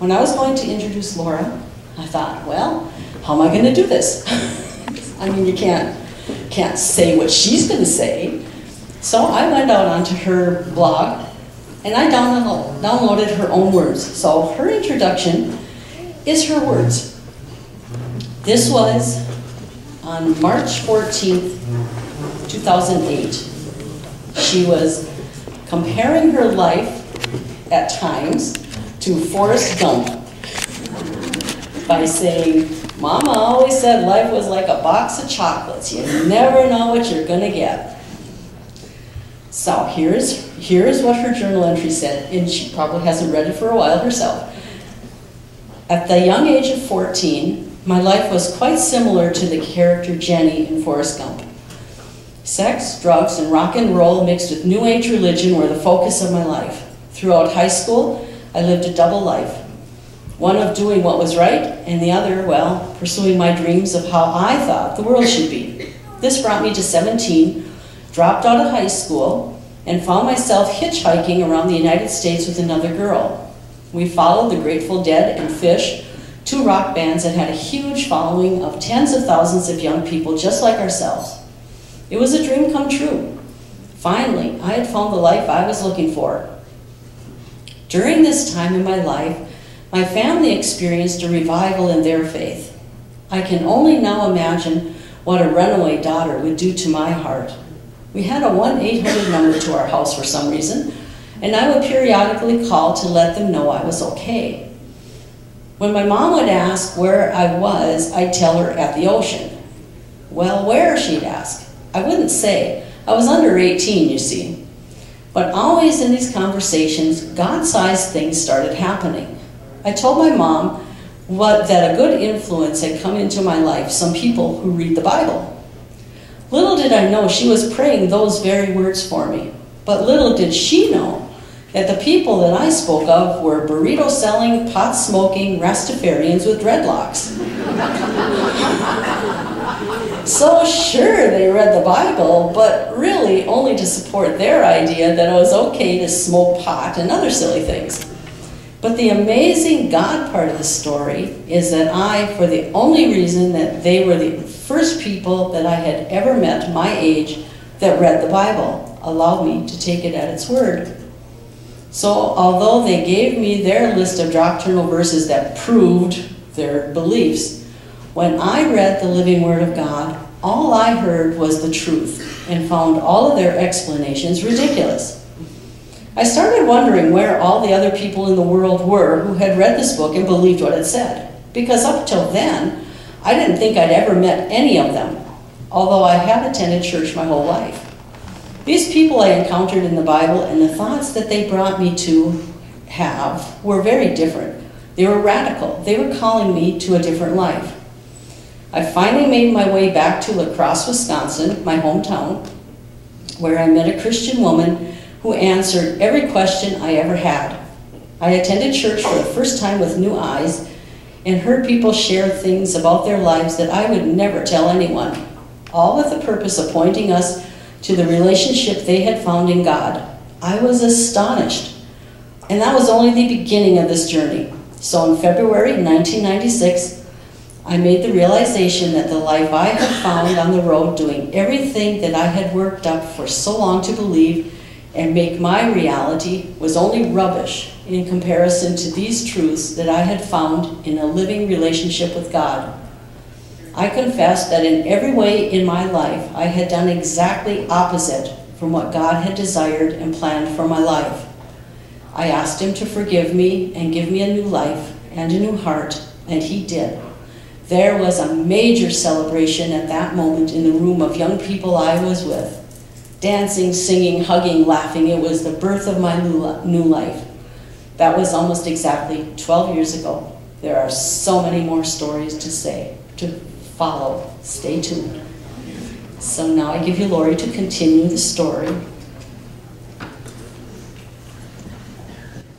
When I was going to introduce Lora, I thought, well, how am I going to do this? I mean, you can't say what she's going to say. So I went out onto her blog, and I downloaded her own words. So her introduction is her words. This was on March 14th, 2008. She was comparing her life at times to Forrest Gump by saying, Mama always said life was like a box of chocolates. You never know what you're going to get. So here's what her journal entry said, and she probably hasn't read it for a while herself. At the young age of 14, my life was quite similar to the character Jenny in Forrest Gump. Sex, drugs, and rock and roll mixed with New Age religion were the focus of my life. Throughout high school, I lived a double life. One of doing what was right, and the other, well, pursuing my dreams of how I thought the world should be. This brought me to 17, dropped out of high school, and found myself hitchhiking around the United States with another girl. We followed the Grateful Dead and Fish, two rock bands that had a huge following of tens of thousands of young people just like ourselves. It was a dream come true. Finally, I had found the life I was looking for. During this time in my life, my family experienced a revival in their faith. I can only now imagine what a runaway daughter would do to my heart. We had a 1-800 number to our house for some reason, and I would periodically call to let them know I was okay. When my mom would ask where I was, I'd tell her at the ocean. Well, where, she'd ask. I wouldn't say. I was under 18, you see. But always in these conversations, God-sized things started happening. I told my mom that a good influence had come into my life, some people who read the Bible. Little did I know she was praying those very words for me. But little did she know that the people that I spoke of were burrito-selling, pot-smoking Rastafarians with dreadlocks. So sure, they read the Bible, but really only to support their idea that it was okay to smoke pot and other silly things. But the amazing God part of the story is that I, for the only reason that they were the first people that I had ever met my age that read the Bible, allowed me to take it at its word. So although they gave me their list of doctrinal verses that proved their beliefs, when I read the living Word of God, all I heard was the truth and found all of their explanations ridiculous. I started wondering where all the other people in the world were who had read this book and believed what it said, because up till then, I didn't think I'd ever met any of them, although I had attended church my whole life. These people I encountered in the Bible and the thoughts that they brought me to have were very different. They were radical. They were calling me to a different life. I finally made my way back to La Crosse, Wisconsin, my hometown, where I met a Christian woman who answered every question I ever had. I attended church for the first time with new eyes and heard people share things about their lives that I would never tell anyone, all with the purpose of pointing us to the relationship they had found in God. I was astonished, and that was only the beginning of this journey. So in February 1996, I made the realization that the life I had found on the road doing everything that I had worked up for so long to believe and make my reality was only rubbish in comparison to these truths that I had found in a living relationship with God. I confess that in every way in my life, I had done exactly opposite from what God had desired and planned for my life. I asked Him to forgive me and give me a new life and a new heart, and He did. There was a major celebration at that moment in the room of young people I was with. Dancing, singing, hugging, laughing. It was the birth of my new life. That was almost exactly 12 years ago. There are so many more stories to follow. Stay tuned. So now I give you Lori to continue the story.